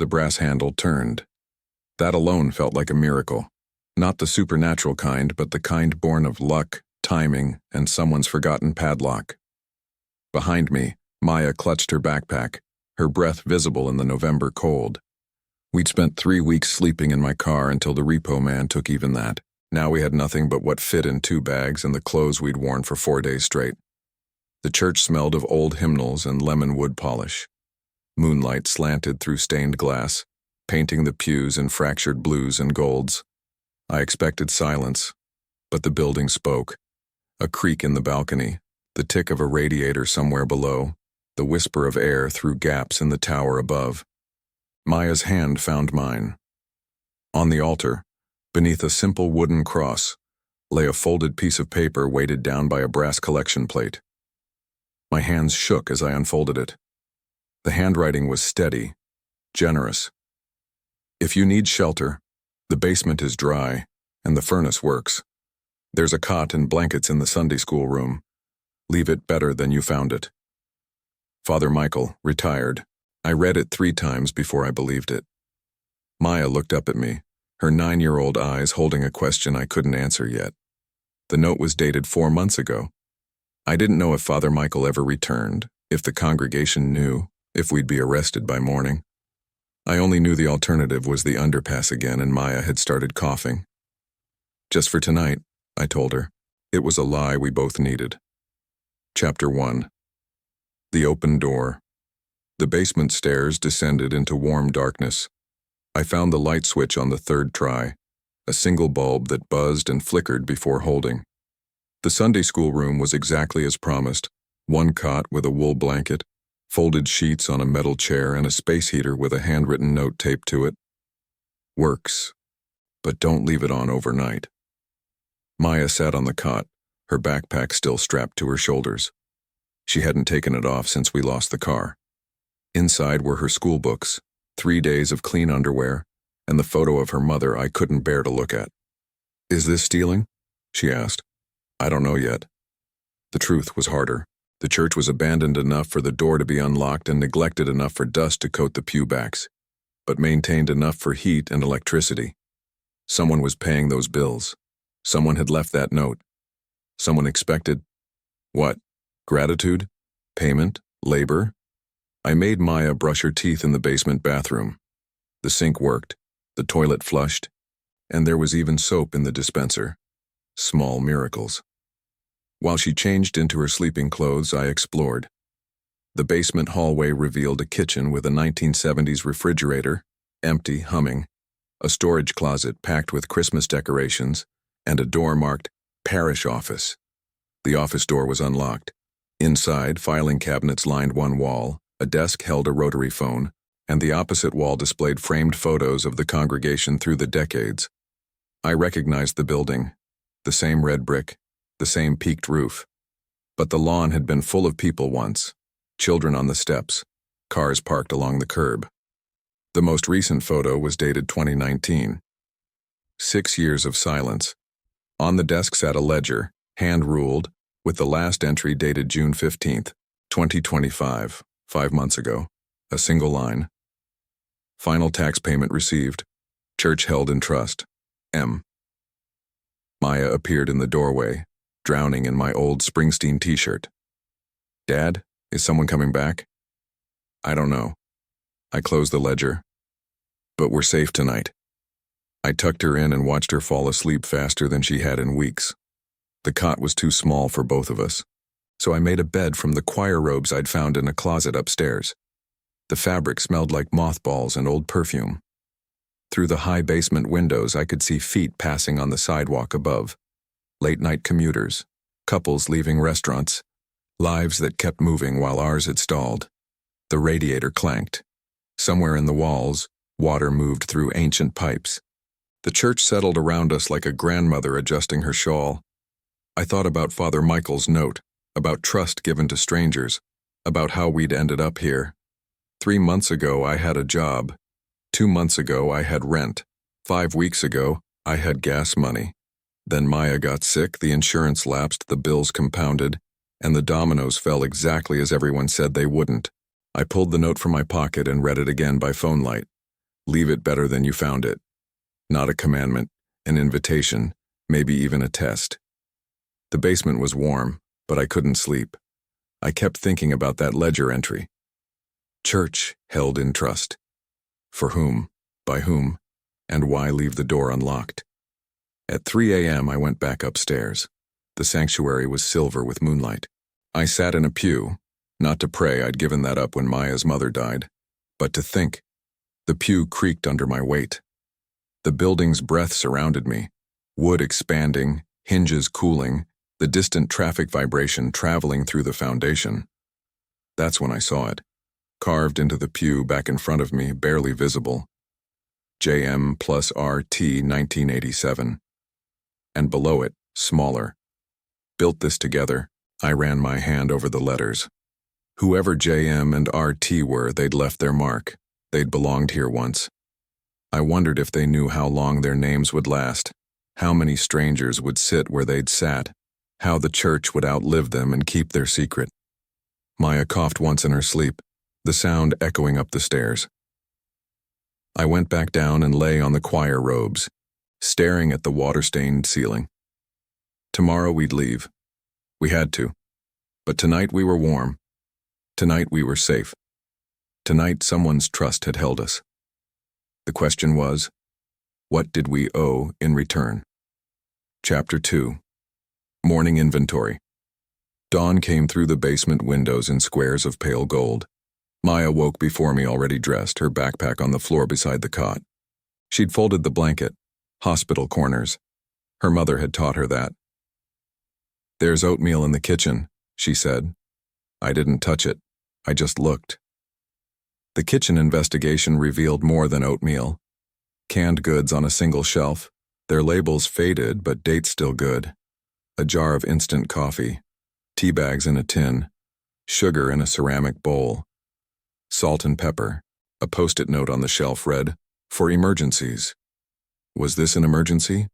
the brass handle turned. That alone felt like a miracle. Not the supernatural kind, but the kind born of luck, timing, and someone's forgotten padlock. Behind me, Maya clutched her backpack, her breath visible in the November cold. We'd spent 3 weeks sleeping in my car until the repo man took even that. Now we had nothing but what fit in 2 bags and the clothes we'd worn for 4 days straight. The church smelled of old hymnals and lemon wood polish. Moonlight slanted through stained glass, painting the pews in fractured blues and golds. I expected silence, but the building spoke. A creak in the balcony, the tick of a radiator somewhere below, the whisper of air through gaps in the tower above. Maya's hand found mine. On the altar, beneath a simple wooden cross, lay a folded piece of paper weighted down by a brass collection plate. My hands shook as I unfolded it. The handwriting was steady, generous. If you need shelter, the basement is dry, and the furnace works. There's a cot and blankets in the Sunday school room. Leave it better than you found it. Father Michael, retired. I read it 3 times before I believed it. Maya looked up at me, her 9-year-old eyes holding a question I couldn't answer yet. The note was dated 4 months ago. I didn't know if Father Michael ever returned, if the congregation knew, if we'd be arrested by morning. I only knew the alternative was the underpass again, and Maya had started coughing. Just for tonight, I told her. It was a lie we both needed. Chapter 1. The open door. The basement stairs descended into warm darkness. I found the light switch on the 3rd try, a single bulb that buzzed and flickered before holding. The Sunday school room was exactly as promised, 1 cot with a wool blanket, folded sheets on a metal chair, and a space heater with a handwritten note taped to it. Works, but don't leave it on overnight. Maya sat on the cot, her backpack still strapped to her shoulders. She hadn't taken it off since we lost the car. Inside were her school books, 3 days of clean underwear, and the photo of her mother I couldn't bear to look at. "Is this stealing?" she asked. "I don't know yet." The truth was harder. The church was abandoned enough for the door to be unlocked and neglected enough for dust to coat the pew backs, but maintained enough for heat and electricity. Someone was paying those bills. Someone had left that note. Someone expected, what? Gratitude? Payment? Labor? I made Maya brush her teeth in the basement bathroom. The sink worked, the toilet flushed, and there was even soap in the dispenser. Small miracles. While she changed into her sleeping clothes, I explored. The basement hallway revealed a kitchen with a 1970s refrigerator, empty, humming, a storage closet packed with Christmas decorations, and a door marked Parish Office. The office door was unlocked. Inside, filing cabinets lined one wall, a desk held a rotary phone, and the opposite wall displayed framed photos of the congregation through the decades. I recognized the building, the same red brick, the same peaked roof. But the lawn had been full of people once, children on the steps, cars parked along the curb. The most recent photo was dated 2019. 6 years of silence. On the desk sat a ledger, hand-ruled, with the last entry dated June 15th, 2025, 5 months ago. A single line. Final tax payment received. Church held in trust. M. Maya appeared in the doorway, drowning in my old Springsteen t-shirt. "Dad, is someone coming back?" "I don't know." I closed the ledger. "But we're safe tonight." I tucked her in and watched her fall asleep faster than she had in weeks. The cot was too small for both of us, so I made a bed from the choir robes I'd found in a closet upstairs. The fabric smelled like mothballs and old perfume. Through the high basement windows, I could see feet passing on the sidewalk above. Late-night commuters, couples leaving restaurants, lives that kept moving while ours had stalled. The radiator clanked. Somewhere in the walls, water moved through ancient pipes. The church settled around us like a grandmother adjusting her shawl. I thought about Father Michael's note, about trust given to strangers, about how we'd ended up here. 3 months ago, I had a job. 2 months ago, I had rent. 5 weeks ago, I had gas money. Then Maya got sick, the insurance lapsed, the bills compounded, and the dominoes fell exactly as everyone said they wouldn't. I pulled the note from my pocket and read it again by phone light. Leave it better than you found it. Not a commandment, an invitation, maybe even a test. The basement was warm, but I couldn't sleep. I kept thinking about that ledger entry. Church held in trust. For whom, by whom, and why leave the door unlocked? At 3 a.m. I went back upstairs. The sanctuary was silver with moonlight. I sat in a pew, not to pray, I'd given that up when Maya's mother died, but to think. The pew creaked under my weight. The building's breath surrounded me, wood expanding, hinges cooling, the distant traffic vibration traveling through the foundation. That's when I saw it, carved into the pew back in front of me, barely visible. JM plus RT 1987. And below it, smaller. Built this together, I ran my hand over the letters. Whoever JM and RT were, they'd left their mark. They'd belonged here once. I wondered if they knew how long their names would last, how many strangers would sit where they'd sat, how the church would outlive them and keep their secret. Maya coughed once in her sleep, the sound echoing up the stairs. I went back down and lay on the choir robes, staring at the water-stained ceiling. Tomorrow we'd leave. We had to. But tonight we were warm. Tonight we were safe. Tonight someone's trust had held us. The question was, what did we owe in return? Chapter 2. Morning Inventory. Dawn came through the basement windows in squares of pale gold. Maya woke before me already dressed, her backpack on the floor beside the cot. She'd folded the blanket, hospital corners. Her mother had taught her that. There's oatmeal in the kitchen, she said. I didn't touch it. I just looked. The kitchen investigation revealed more than oatmeal. Canned goods on a single shelf, their labels faded but dates still good. A jar of instant coffee, tea bags in a tin, sugar in a ceramic bowl, salt and pepper. A post-it note on the shelf read, "For emergencies." Was this an emergency?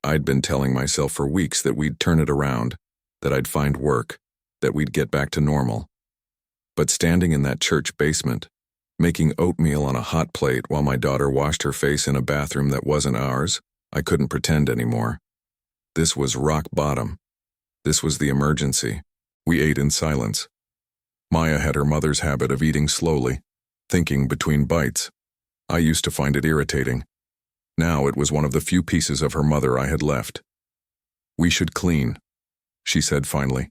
I'd been telling myself for weeks that we'd turn it around, that I'd find work, that we'd get back to normal. But standing in that church basement, making oatmeal on a hot plate while my daughter washed her face in a bathroom that wasn't ours, I couldn't pretend anymore. This was rock bottom. This was the emergency. We ate in silence. Maya had her mother's habit of eating slowly, thinking between bites. I used to find it irritating. Now it was one of the few pieces of her mother I had left. We should clean, she said finally.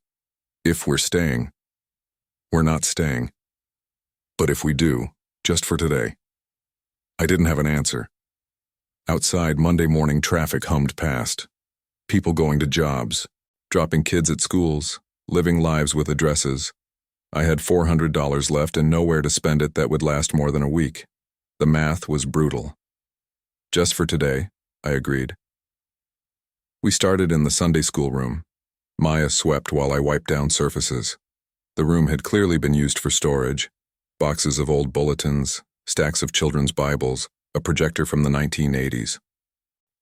If we're staying. We're not staying. But if we do, just for today. I didn't have an answer. Outside, Monday morning traffic hummed past. People going to jobs, dropping kids at schools, living lives with addresses. I had $400 left and nowhere to spend it that would last more than a week. The math was brutal. Just for today, I agreed. We started in the Sunday school room. Maya swept while I wiped down surfaces. The room had clearly been used for storage. Boxes of old bulletins, stacks of children's Bibles, a projector from the 1980s.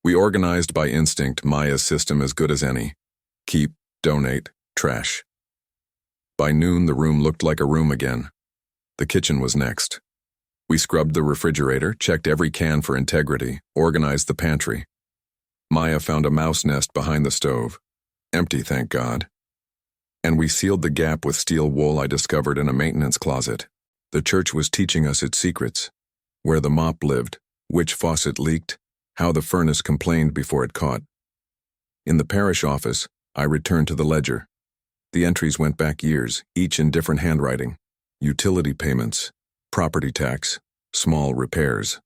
We organized by instinct Maya's system as good as any. Keep, donate, trash. By noon, the room looked like a room again. The kitchen was next. We scrubbed the refrigerator, checked every can for integrity, organized the pantry. Maya found a mouse nest behind the stove. Empty, thank God. And we sealed the gap with steel wool I discovered in a maintenance closet. The church was teaching us its secrets. Where the mop lived, which faucet leaked, how the furnace complained before it caught. In the parish office, I returned to the ledger. The entries went back years, each in different handwriting. Utility payments, property tax, small repairs.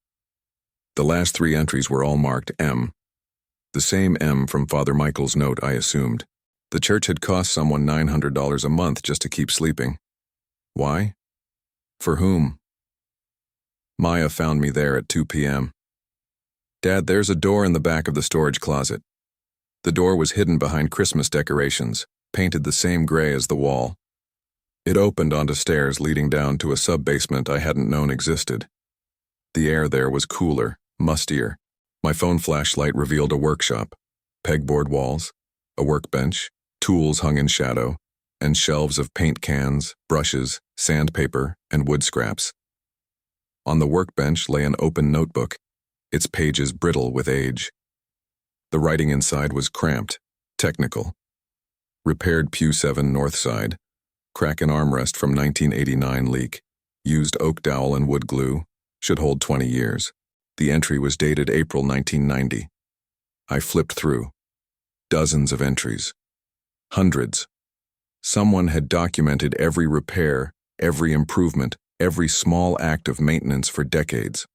The last 3 entries were all marked M. The same M from Father Michael's note, I assumed. The church had cost someone $900 a month just to keep sleeping. Why? For whom? Maya found me there at 2 p.m. Dad, there's a door in the back of the storage closet. The door was hidden behind Christmas decorations, painted the same gray as the wall. It opened onto stairs leading down to a sub-basement I hadn't known existed. The air there was cooler, mustier. My phone flashlight revealed a workshop, pegboard walls, a workbench, tools hung in shadow, and shelves of paint cans, brushes, sandpaper, and wood scraps. On the workbench lay an open notebook, its pages brittle with age. The writing inside was cramped, technical. Repaired pew 7 north side, crack in armrest from 1989 leak, used oak dowel and wood glue, should hold 20 years. The entry was dated April 1990. I flipped through. Dozens of entries. Hundreds. Someone had documented every repair, every improvement, every small act of maintenance for decades.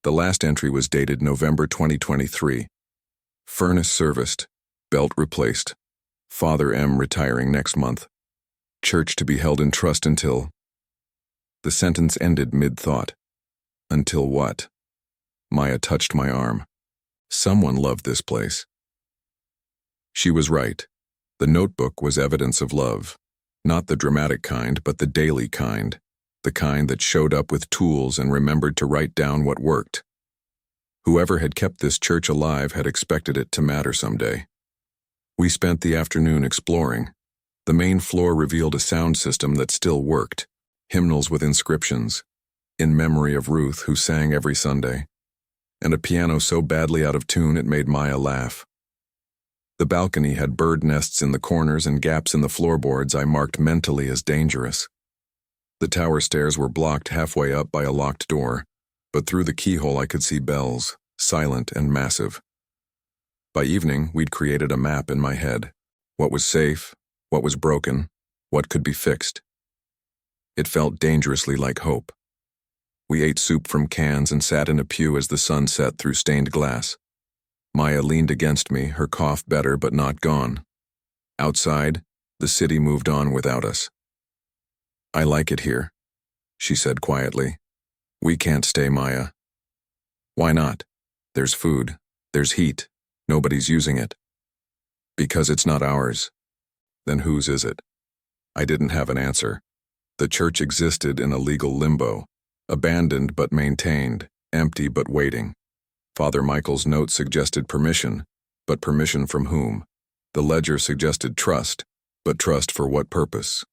The last entry was dated November 2023. Furnace serviced, belt replaced. Father M retiring next month. Church to be held in trust until... The sentence ended mid-thought. Until what? Maya touched my arm. Someone loved this place. She was right. The notebook was evidence of love. Not the dramatic kind, but the daily kind. The kind that showed up with tools and remembered to write down what worked. Whoever had kept this church alive had expected it to matter someday. We spent the afternoon exploring. The main floor revealed a sound system that still worked. Hymnals with inscriptions, in memory of Ruth, who sang every Sunday, and a piano so badly out of tune it made Maya laugh. The balcony had bird nests in the corners and gaps in the floorboards I marked mentally as dangerous. The tower stairs were blocked halfway up by a locked door, but through the keyhole I could see bells, silent and massive. By evening, we'd created a map in my head. What was safe, what was broken, what could be fixed. It felt dangerously like hope. We ate soup from cans and sat in a pew as the sun set through stained glass. Maya leaned against me, her cough better but not gone. Outside, the city moved on without us. I like it here, she said quietly. We can't stay, Maya. Why not? There's food, there's heat, nobody's using it. Because it's not ours. Then whose is it? I didn't have an answer. The church existed in a legal limbo, abandoned but maintained, empty but waiting. Father Michael's note suggested permission, but permission from whom? The ledger suggested trust, but trust for what purpose?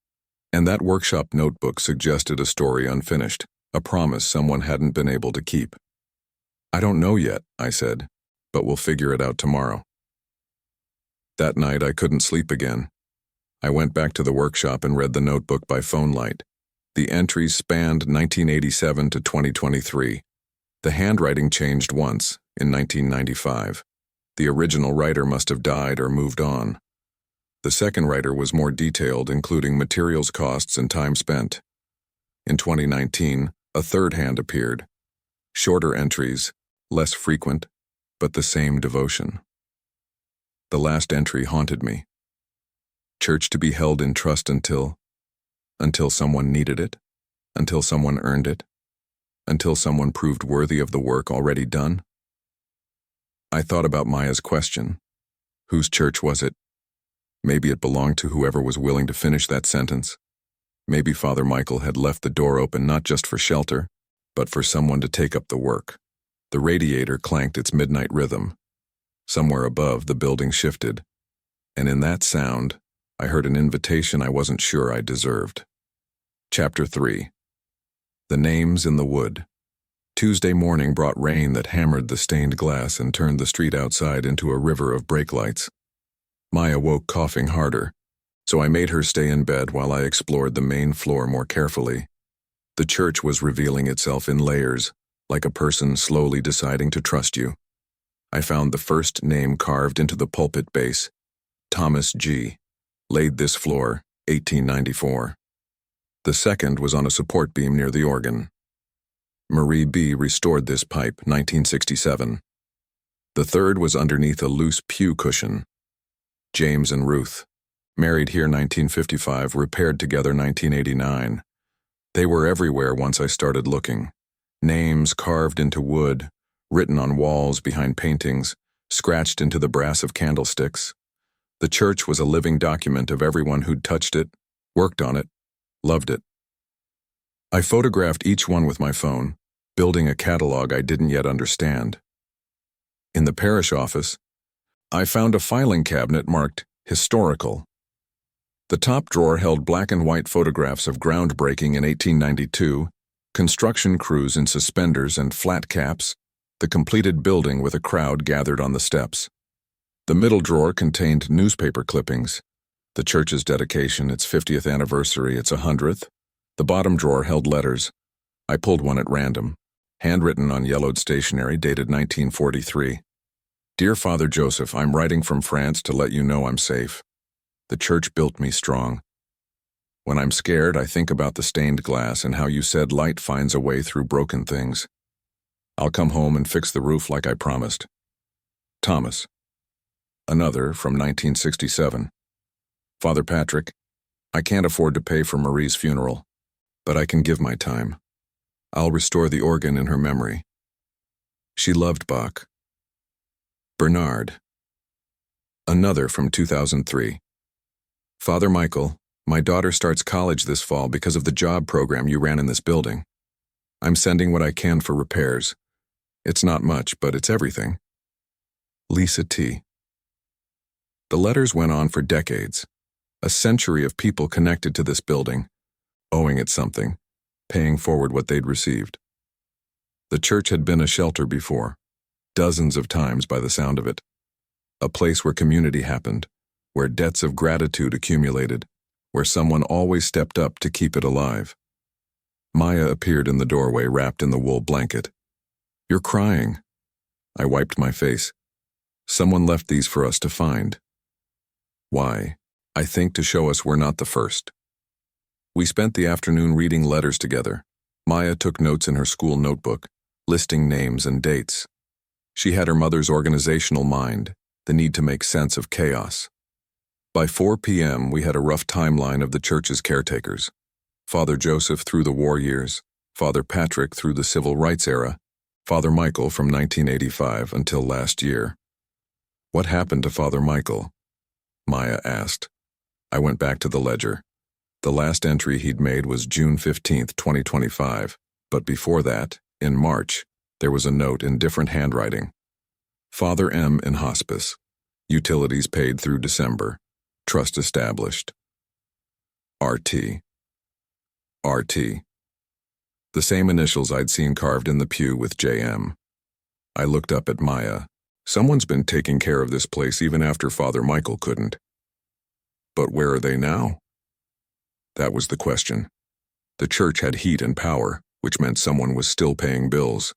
And that workshop notebook suggested a story unfinished, a promise someone hadn't been able to keep. I don't know yet, I said, but we'll figure it out tomorrow. That night I couldn't sleep again. I went back to the workshop and read the notebook by phone light. The entries spanned 1987 to 2023. The handwriting changed once, in 1995. The original writer must have died or moved on. The second writer was more detailed, including materials costs and time spent. In 2019, a third hand appeared. Shorter entries, less frequent, but the same devotion. The last entry haunted me. Church to be held in trust until someone needed it, until someone earned it, until someone proved worthy of the work already done. I thought about Maya's question. Whose church was it? Maybe it belonged to whoever was willing to finish that sentence. Maybe Father Michael had left the door open not just for shelter, but for someone to take up the work. The radiator clanked its midnight rhythm. Somewhere above, the building shifted, and in that sound, I heard an invitation I wasn't sure I deserved. Chapter 3. The Names in the Wood. Tuesday morning brought rain that hammered the stained glass and turned the street outside into a river of brake lights. Maya woke coughing harder, so I made her stay in bed while I explored the main floor more carefully. The church was revealing itself in layers, like a person slowly deciding to trust you. I found the first name carved into the pulpit base, Thomas G. Laid this floor, 1894. The second was on a support beam near the organ. Marie B. restored this pipe, 1967. The third was underneath a loose pew cushion. James and Ruth, married here 1955, repaired together 1989. They were everywhere once I started looking. Names carved into wood, written on walls behind paintings, scratched into the brass of candlesticks. The church was a living document of everyone who'd touched it, worked on it, loved it. I photographed each one with my phone, building a catalog I didn't yet understand. In the parish office, I found a filing cabinet marked Historical. The top drawer held black and white photographs of groundbreaking in 1892, Construction crews in suspenders and flat caps, the completed building with a crowd gathered on the steps. The middle drawer contained newspaper clippings, the church's dedication, its 50th anniversary, its 100th. The bottom drawer held letters. I pulled one at random, handwritten on yellowed stationery, dated 1943. Dear Father Joseph, I'm writing from France to let you know I'm safe. The church built me strong. When I'm scared, I think about the stained glass and how you said light finds a way through broken things. I'll come home and fix the roof like I promised. Thomas. Another from 1967. Father Patrick, I can't afford to pay for Marie's funeral, but I can give my time. I'll restore the organ in her memory. She loved Bach. Bernard. Another from 2003. Father Michael, my daughter starts college this fall because of the job program you ran in this building. I'm sending what I can for repairs. It's not much, but it's everything. Lisa T. The letters went on for decades. A century of people connected to this building, owing it something, paying forward what they'd received. The church had been a shelter before, dozens of times by the sound of it. A place where community happened, where debts of gratitude accumulated, where someone always stepped up to keep it alive. Maya appeared in the doorway wrapped in the wool blanket. You're crying. I wiped my face. Someone left these for us to find. Why? I think to show us we're not the first. We spent the afternoon reading letters together. Maya took notes in her school notebook, listing names and dates. She had her mother's organizational mind, the need to make sense of chaos. By 4 p.m., we had a rough timeline of the church's caretakers. Father Joseph through the war years, Father Patrick through the civil rights era, Father Michael from 1985 until last year. What happened to Father Michael? Maya asked. I went back to the ledger. The last entry he'd made was June 15, 2025, but before that, in March, there was a note in different handwriting. Father M. in hospice. Utilities paid through December. Trust established. RT. RT. The same initials I'd seen carved in the pew with JM. I looked up at Maya. Someone's been taking care of this place even after Father Michael couldn't. But where are they now? That was the question. The church had heat and power, which meant someone was still paying bills.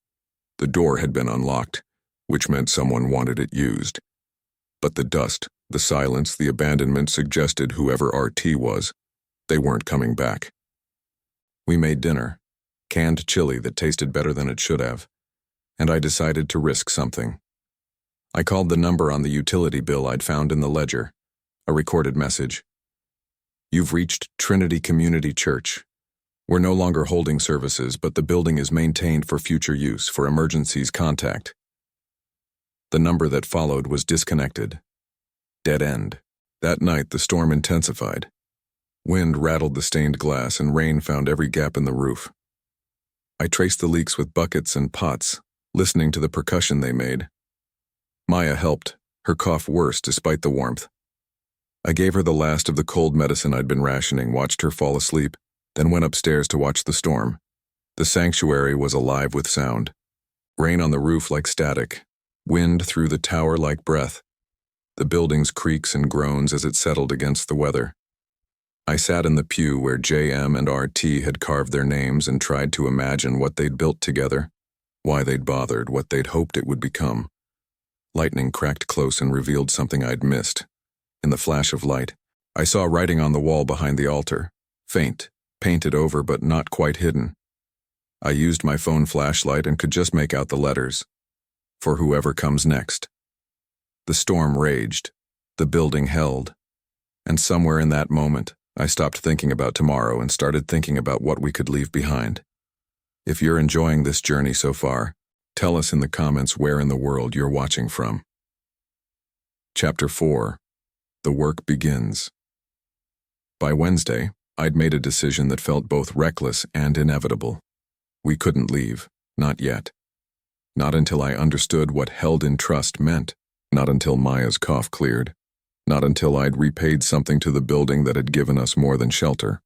The door had been unlocked, which meant someone wanted it used. But the dust, the silence, the abandonment suggested whoever RT was, they weren't coming back. We made dinner, canned chili that tasted better than it should have, and I decided to risk something. I called the number on the utility bill I'd found in the ledger, a recorded message. You've reached Trinity Community Church. We're no longer holding services, but the building is maintained for future use. For emergencies, contact. The number that followed was disconnected. Dead end. That night, the storm intensified. Wind rattled the stained glass and rain found every gap in the roof. I traced the leaks with buckets and pots, listening to the percussion they made. Maya helped, her cough worse despite the warmth. I gave her the last of the cold medicine I'd been rationing, watched her fall asleep, then went upstairs to watch the storm. The sanctuary was alive with sound. Rain on the roof like static, wind through the tower like breath. The building's creaks and groans as it settled against the weather. I sat in the pew where JM and RT had carved their names and tried to imagine what they'd built together, why they'd bothered, what they'd hoped it would become. Lightning cracked close and revealed something I'd missed. In the flash of light, I saw writing on the wall behind the altar, faint, painted over but not quite hidden. I used my phone flashlight and could just make out the letters. For whoever comes next. The storm raged. The building held. And somewhere in that moment, I stopped thinking about tomorrow and started thinking about what we could leave behind. If you're enjoying this journey so far, tell us in the comments where in the world you're watching from. Chapter 4. The work begins. By Wednesday, I'd made a decision that felt both reckless and inevitable. We couldn't leave, not yet. Not until I understood what held in trust meant, not until Maya's cough cleared, not until I'd repaid something to the building that had given us more than shelter.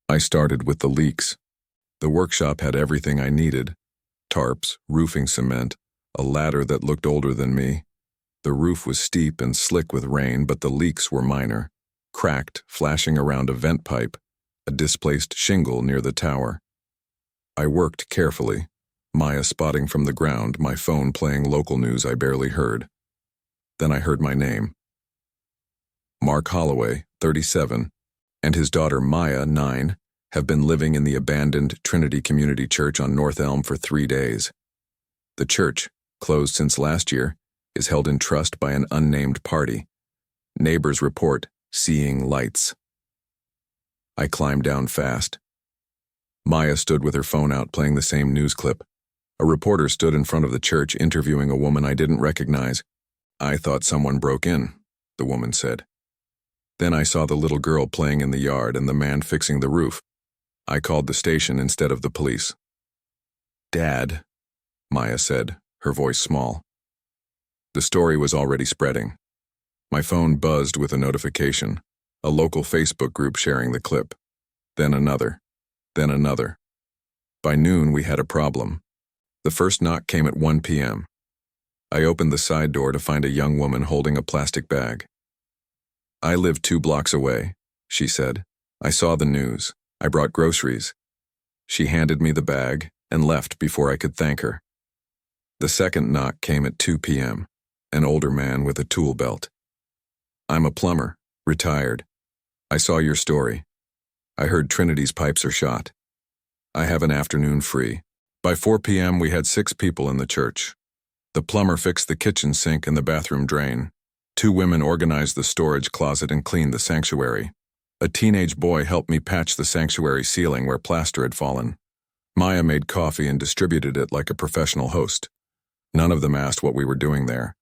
I started with the leaks. The workshop had everything I needed: tarps, roofing cement, a ladder that looked older than me. The roof was steep and slick with rain, but the leaks were minor, cracked, flashing around a vent pipe, a displaced shingle near the tower. I worked carefully, Maya spotting from the ground, my phone playing local news I barely heard. Then I heard my name. Mark Holloway, 37, and his daughter Maya, 9, have been living in the abandoned Trinity Community Church on North Elm for 3 days. The church, closed since last year, is held in trust by an unnamed party. Neighbors report seeing lights. I climbed down fast. Maya stood with her phone out playing the same news clip. A reporter stood in front of the church interviewing a woman I didn't recognize. "I thought someone broke in," the woman said. "Then I saw the little girl playing in the yard and the man fixing the roof. I called the station instead of the police." "Dad," Maya said, her voice small. The story was already spreading. My phone buzzed with a notification, a local Facebook group sharing the clip. Then another. Then another. By noon, we had a problem. The first knock came at 1 p.m. I opened the side door to find a young woman holding a plastic bag. "I live 2 blocks away," she said. "I saw the news. I brought groceries." She handed me the bag and left before I could thank her. The second knock came at 2 p.m., an older man with a tool belt. "I'm a plumber, retired. I saw your story. I heard Trinity's pipes are shot. I have an afternoon free." By 4 p.m. we had 6 people in the church. The plumber fixed the kitchen sink and the bathroom drain. 2 women organized the storage closet and cleaned the sanctuary. A teenage boy helped me patch the sanctuary ceiling where plaster had fallen. Maya made coffee and distributed it like a professional host. None of them asked what we were doing there.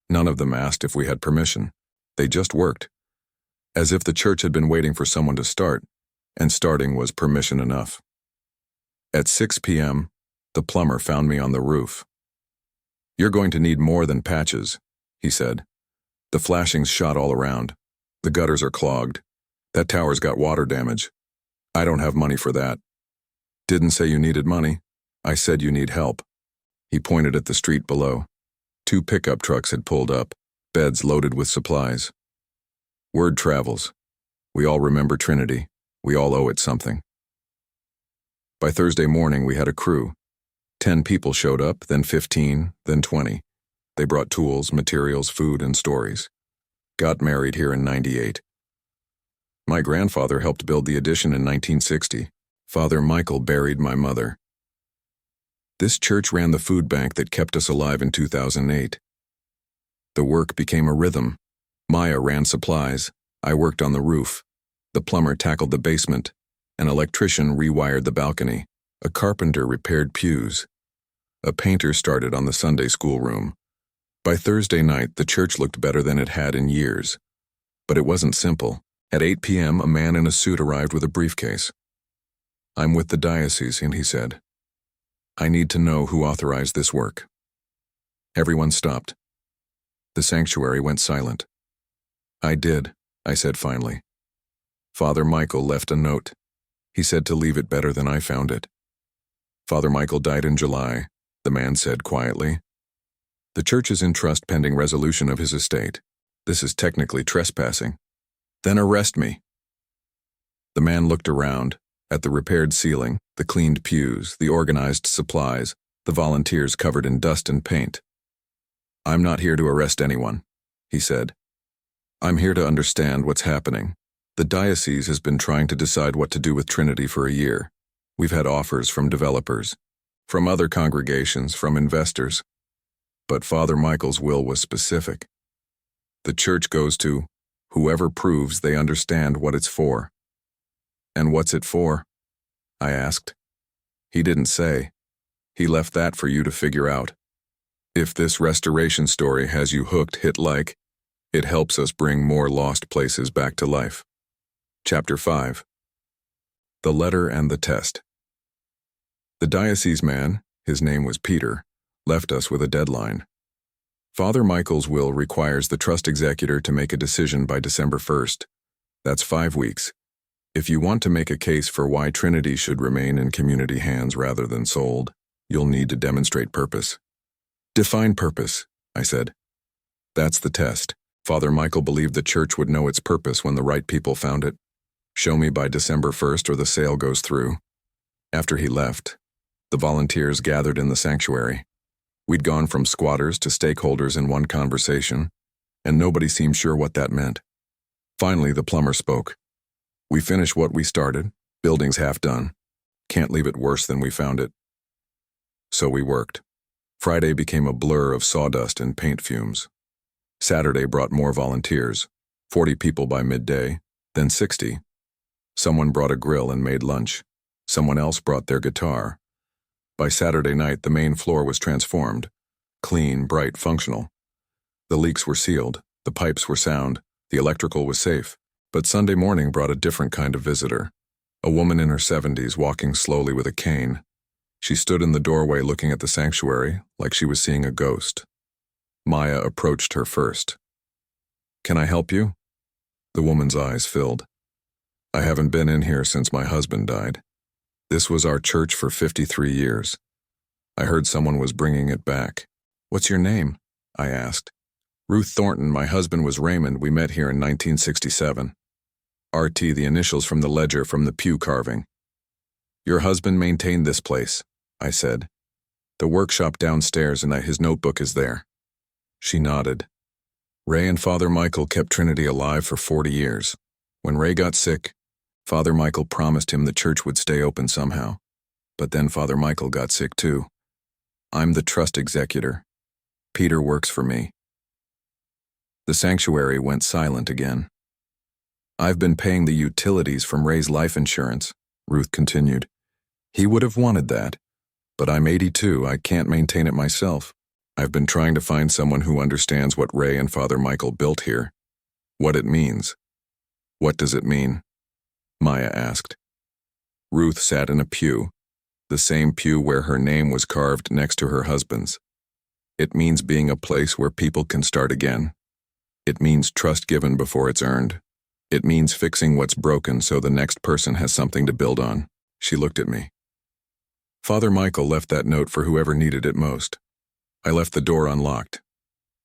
None of them asked if we had permission. They just worked. As if the church had been waiting for someone to start, and starting was permission enough. At 6 p.m., the plumber found me on the roof. "You're going to need more than patches," he said. "The flashing's shot all around. The gutters are clogged. That tower's got water damage. I don't have money for that." "Didn't say you needed money. I said you need help." He pointed at the street below. 2 pickup trucks had pulled up, beds loaded with supplies. Word travels. We all remember Trinity. We all owe it something. By Thursday morning, we had a crew. 10 people showed up, then 15, then 20. They brought tools, materials, food, and stories. Got married here in '98. My grandfather helped build the addition in 1960. Father Michael buried my mother. This church ran the food bank that kept us alive in 2008. The work became a rhythm. Maya ran supplies. I worked on the roof. The plumber tackled the basement. An electrician rewired the balcony. A carpenter repaired pews. A painter started on the Sunday school room. By Thursday night, the church looked better than it had in years. But it wasn't simple. At 8 p.m., a man in a suit arrived with a briefcase. "I'm with the diocese," and he said. "I need to know who authorized this work." Everyone stopped. The sanctuary went silent. "I did," I said finally. Father Michael left a note. He said to leave it better than I found it. "Father Michael died in July," the man said quietly. "The church is in trust pending resolution of his estate. This is technically trespassing." "Then arrest me." The man looked around, at the repaired ceiling, the cleaned pews, the organized supplies, the volunteers covered in dust and paint. "I'm not here to arrest anyone," he said. "I'm here to understand what's happening. The diocese has been trying to decide what to do with Trinity for a year. We've had offers from developers, from other congregations, from investors. But Father Michael's will was specific. The church goes to whoever proves they understand what it's for." "And what's it for?" I asked. He didn't say. He left that for you to figure out. If this restoration story has you hooked, hit like. It helps us bring more lost places back to life. Chapter 5. The Letter and the Test. The diocese man, his name was Peter, left us with a deadline. Father Michael's will requires the trust executor to make a decision by December 1st. That's 5 weeks. If you want to make a case for why Trinity should remain in community hands rather than sold, you'll need to demonstrate purpose. Define purpose, I said. That's the test. Father Michael believed the church would know its purpose when the right people found it. Show me by December 1st or the sale goes through. After he left, the volunteers gathered in the sanctuary. We'd gone from squatters to stakeholders in one conversation, and nobody seemed sure what that meant. Finally, the plumber spoke. We finished what we started, building's half done. Can't leave it worse than we found it. So we worked. Friday became a blur of sawdust and paint fumes. Saturday brought more volunteers, 40 people by midday, then 60. Someone brought a grill and made lunch. Someone else brought their guitar. By Saturday night, the main floor was transformed. Clean, bright, functional. The leaks were sealed, the pipes were sound, the electrical was safe. But Sunday morning brought a different kind of visitor. A woman in her 70s walking slowly with a cane. She stood in the doorway looking at the sanctuary like she was seeing a ghost. Maya approached her first. Can I help you? The woman's eyes filled. I haven't been in here since my husband died. This was our church for 53 years. I heard someone was bringing it back. What's your name? I asked. Ruth Thornton, my husband was Raymond. We met here in 1967. RT, the initials from the ledger from the pew carving. Your husband maintained this place, I said. The workshop downstairs and his notebook is there. She nodded. Ray and Father Michael kept Trinity alive for 40 years. When Ray got sick, Father Michael promised him the church would stay open somehow. But then Father Michael got sick too. I'm the trust executor. Peter works for me. The sanctuary went silent again. I've been paying the utilities from Ray's life insurance, Ruth continued. He would have wanted that. But I'm 82, I can't maintain it myself. I've been trying to find someone who understands what Ray and Father Michael built here. What it means. What does it mean? Maya asked. Ruth sat in a pew, the same pew where her name was carved next to her husband's. It means being a place where people can start again. It means trust given before it's earned. It means fixing what's broken so the next person has something to build on. She looked at me. Father Michael left that note for whoever needed it most. I left the door unlocked.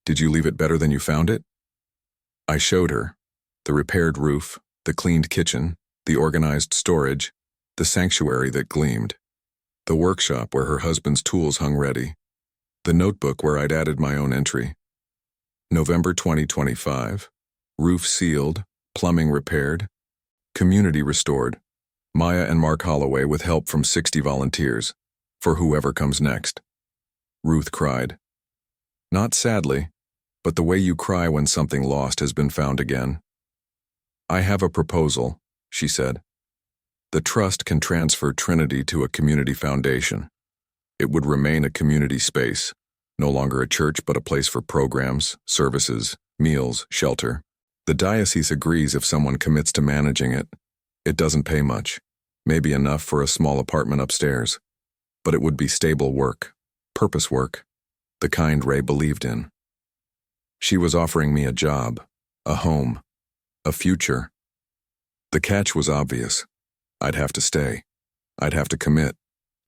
Did you leave it better than you found it? I showed her. The repaired roof, the cleaned kitchen, the organized storage, the sanctuary that gleamed. The workshop where her husband's tools hung ready. The notebook where I'd added my own entry. November 2025. Roof sealed, plumbing repaired, community restored. Maya and Mark Holloway with help from 60 volunteers, for whoever comes next. Ruth cried. Not sadly, but the way you cry when something lost has been found again. I have a proposal, she said. The trust can transfer Trinity to a community foundation. It would remain a community space, no longer a church but a place for programs, services, meals, shelter. The diocese agrees if someone commits to managing it. It doesn't pay much, maybe enough for a small apartment upstairs, but it would be stable work, purpose work, the kind Ray believed in. She was offering me a job, a home, a future. The catch was obvious. I'd have to stay. I'd have to commit.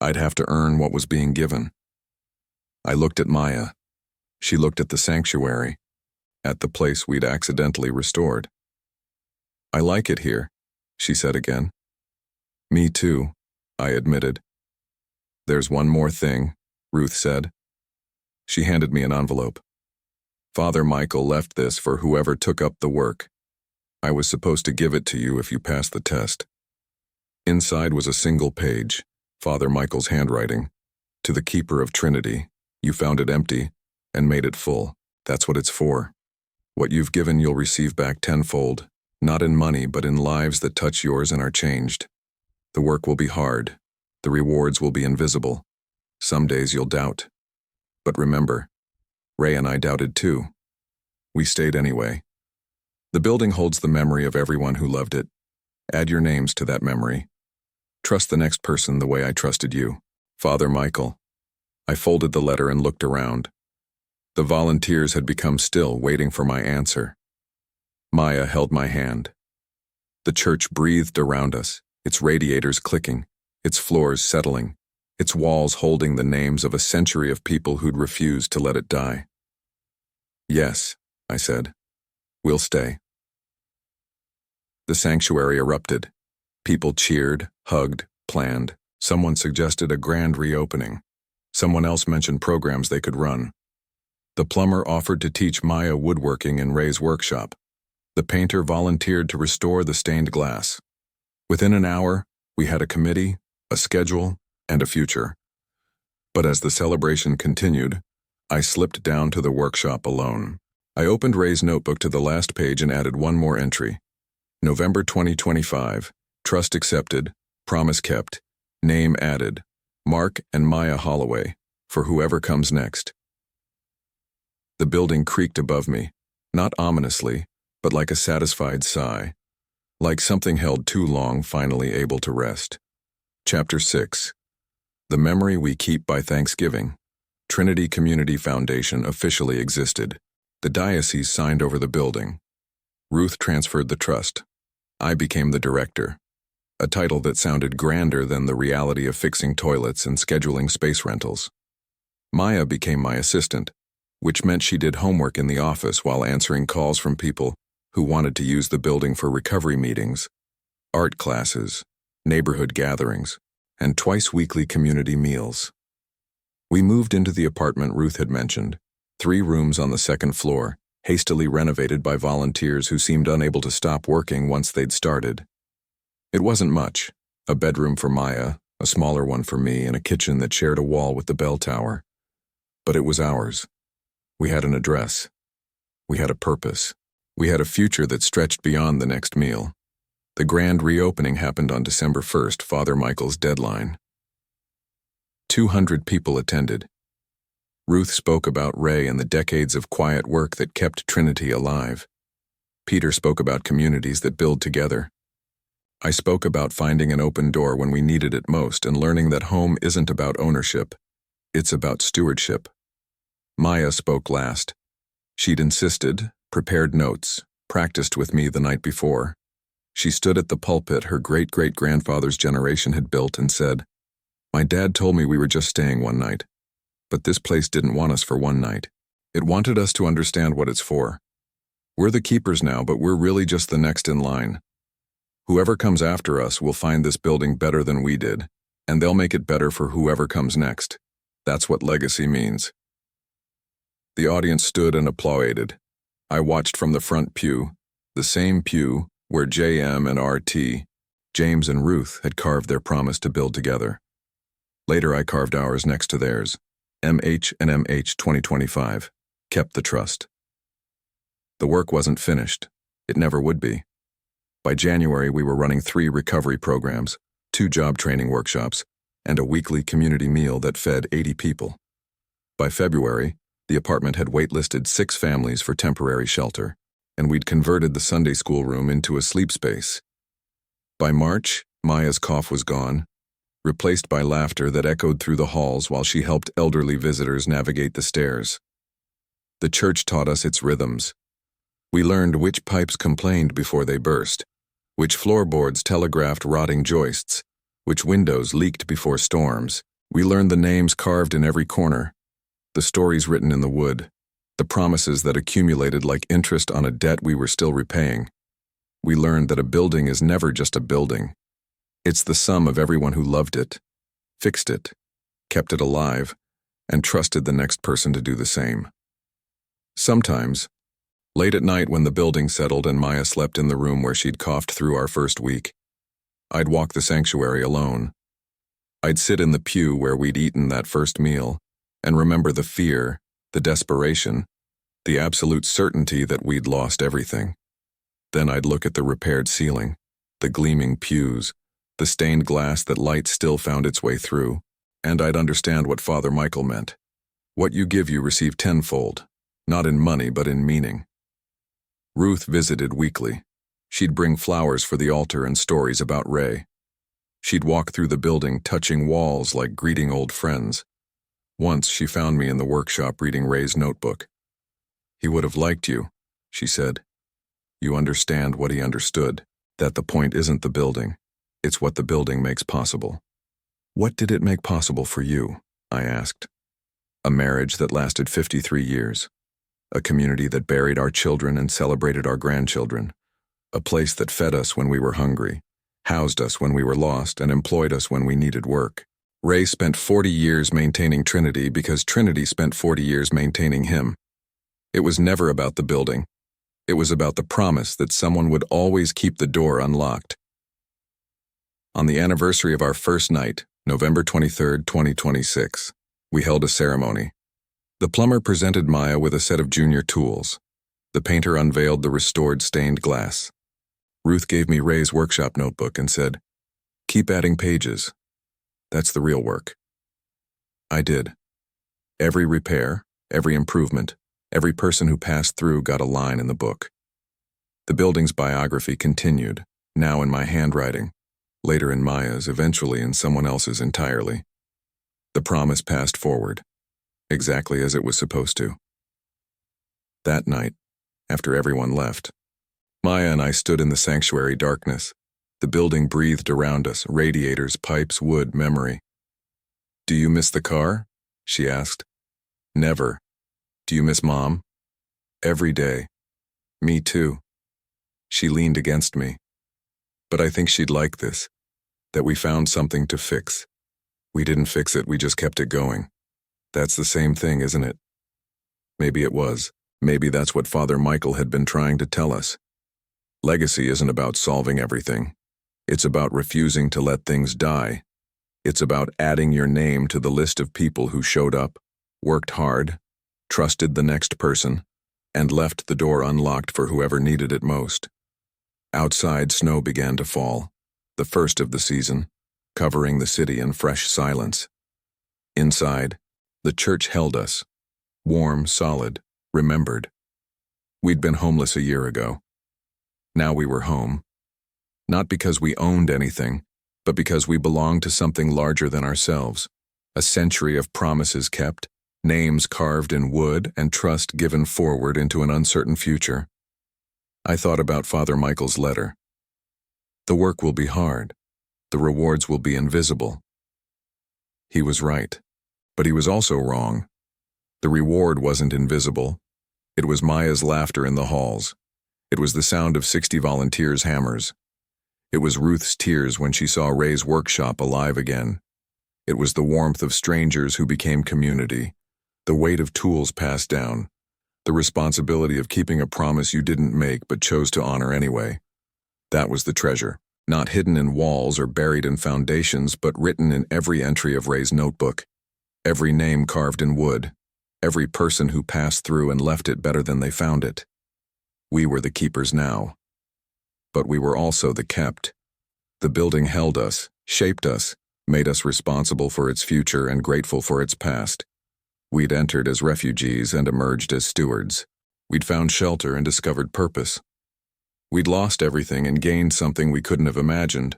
I'd have to earn what was being given. I looked at Maya. She looked at the sanctuary, at the place we'd accidentally restored. I like it here, she said again. Me too, I admitted. There's one more thing, Ruth said. She handed me an envelope. Father Michael left this for whoever took up the work. I was supposed to give it to you if you passed the test. Inside was a single page, Father Michael's handwriting. To the keeper of Trinity, you found it empty and made it full. That's what it's for. What you've given you'll receive back tenfold, not in money but in lives that touch yours and are changed. The work will be hard. The rewards will be invisible. Some days you'll doubt. But remember, Ray and I doubted too. We stayed anyway. The building holds the memory of everyone who loved it. Add your names to that memory. Trust the next person the way I trusted you. Father Michael. I folded the letter and looked around. The volunteers had become still, waiting for my answer. Maya held my hand. The church breathed around us, its radiators clicking, its floors settling, its walls holding the names of a century of people who'd refused to let it die. "Yes," I said. "We'll stay." The sanctuary erupted. People cheered, hugged, planned. Someone suggested a grand reopening. Someone else mentioned programs they could run. The plumber offered to teach Maya woodworking in Ray's workshop. The painter volunteered to restore the stained glass. Within an hour, we had a committee, a schedule, and a future. But as the celebration continued, I slipped down to the workshop alone. I opened Ray's notebook to the last page and added one more entry. November 2025, trust accepted, promise kept, name added, Mark and Maya Holloway, for whoever comes next. The building creaked above me, not ominously, but like a satisfied sigh, like something held too long finally able to rest. Chapter 6. The Memory We Keep by Thanksgiving. Trinity Community Foundation officially existed. The diocese signed over the building. Ruth transferred the trust. I became the director, a title that sounded grander than the reality of fixing toilets and scheduling space rentals. Maya became my assistant, which meant she did homework in the office while answering calls from people who wanted to use the building for recovery meetings, art classes, neighborhood gatherings, and twice-weekly community meals. We moved into the apartment Ruth had mentioned, 3 rooms on the second floor, hastily renovated by volunteers who seemed unable to stop working once they'd started. It wasn't much, a bedroom for Maya, a smaller one for me, and a kitchen that shared a wall with the bell tower. But it was ours. We had an address. We had a purpose. We had a future that stretched beyond the next meal. The grand reopening happened on December 1st, Father Michael's deadline. 200 people attended. Ruth spoke about Ray and the decades of quiet work that kept Trinity alive. Peter spoke about communities that build together. I spoke about finding an open door when we needed it most and learning that home isn't about ownership. It's about stewardship. Maya spoke last. She'd insisted, prepared notes, practiced with me the night before. She stood at the pulpit her great-great-grandfather's generation had built and said, "My dad told me we were just staying one night. But this place didn't want us for one night. It wanted us to understand what it's for. We're the keepers now, but we're really just the next in line. Whoever comes after us will find this building better than we did, and they'll make it better for whoever comes next. That's what legacy means." The audience stood and applauded. I watched from the front pew, the same pew where JM and RT, James and Ruth, had carved their promise to build together. Later I carved ours next to theirs. MH and MH 2025, kept the trust. The work wasn't finished. It never would be. By January, we were running 3 recovery programs, 2 job training workshops, and a weekly community meal that fed 80 people. By February, the apartment had waitlisted 6 families for temporary shelter, and we'd converted the Sunday school room into a sleep space. By March, Maya's cough was gone, replaced by laughter that echoed through the halls while she helped elderly visitors navigate the stairs. The church taught us its rhythms. We learned which pipes complained before they burst, which floorboards telegraphed rotting joists, which windows leaked before storms. We learned the names carved in every corner, the stories written in the wood, the promises that accumulated like interest on a debt we were still repaying. We learned that a building is never just a building. It's the sum of everyone who loved it, fixed it, kept it alive, and trusted the next person to do the same. Sometimes, late at night when the building settled and Maya slept in the room where she'd coughed through our first week, I'd walk the sanctuary alone. I'd sit in the pew where we'd eaten that first meal and remember the fear, the desperation, the absolute certainty that we'd lost everything. Then I'd look at the repaired ceiling, the gleaming pews, the stained glass that light still found its way through, and I'd understand what Father Michael meant. What you give you receive tenfold, not in money but in meaning. Ruth visited weekly. She'd bring flowers for the altar and stories about Ray. She'd walk through the building touching walls like greeting old friends. Once she found me in the workshop reading Ray's notebook. "He would have liked you," she said. "You understand what he understood." That the point isn't the building, it's what the building makes possible. What did it make possible for you? I asked. A marriage that lasted 53 years. A community that buried our children and celebrated our grandchildren. A place that fed us when we were hungry, housed us when we were lost, and employed us when we needed work. Ray spent 40 years maintaining Trinity because Trinity spent 40 years maintaining him. It was never about the building. It was about the promise that someone would always keep the door unlocked. On the anniversary of our first night, November 23, 2026, we held a ceremony. The plumber presented Maya with a set of junior tools. The painter unveiled the restored stained glass. Ruth gave me Ray's workshop notebook and said, "Keep adding pages. That's the real work." I did. Every repair, every improvement, every person who passed through got a line in the book. The building's biography continued, now in my handwriting, later in Maya's, eventually in someone else's entirely. The promise passed forward, exactly as it was supposed to. That night, after everyone left, Maya and I stood in the sanctuary darkness. The building breathed around us, radiators, pipes, wood, memory. "Do you miss the car?" she asked. "Never." "Do you miss Mom?" "Every day." "Me too." She leaned against me. "But I think she'd like this, that we found something to fix. We didn't fix it, we just kept it going. That's the same thing, isn't it?" Maybe it was. Maybe that's what Father Michael had been trying to tell us. Legacy isn't about solving everything. It's about refusing to let things die. It's about adding your name to the list of people who showed up, worked hard, trusted the next person, and left the door unlocked for whoever needed it most. Outside, snow began to fall, the first of the season, covering the city in fresh silence. Inside, the church held us, warm, solid, remembered. We'd been homeless a year ago. Now we were home. Not because we owned anything, but because we belonged to something larger than ourselves. A century of promises kept, names carved in wood, and trust given forward into an uncertain future. I thought about Father Michael's letter. The work will be hard. The rewards will be invisible. He was right, but he was also wrong. The reward wasn't invisible. It was Maya's laughter in the halls. It was the sound of 60 volunteers' hammers. It was Ruth's tears when she saw Ray's workshop alive again. It was the warmth of strangers who became community, the weight of tools passed down, the responsibility of keeping a promise you didn't make but chose to honor anyway. That was the treasure, not hidden in walls or buried in foundations, but written in every entry of Ray's notebook, every name carved in wood, every person who passed through and left it better than they found it. We were the keepers now. But we were also the kept. The building held us, shaped us, made us responsible for its future and grateful for its past. We'd entered as refugees and emerged as stewards. We'd found shelter and discovered purpose. We'd lost everything and gained something we couldn't have imagined.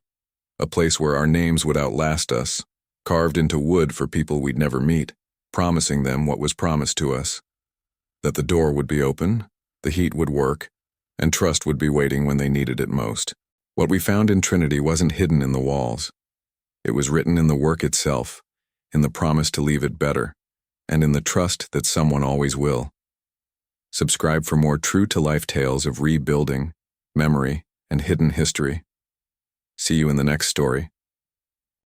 A place where our names would outlast us, carved into wood for people we'd never meet, promising them what was promised to us. That the door would be open, the heat would work, and trust would be waiting when they needed it most. What we found in Trinity wasn't hidden in the walls. It was written in the work itself, in the promise to leave it better, and in the trust that someone always will. Subscribe for more true-to-life tales of rebuilding, memory, and hidden history. See you in the next story.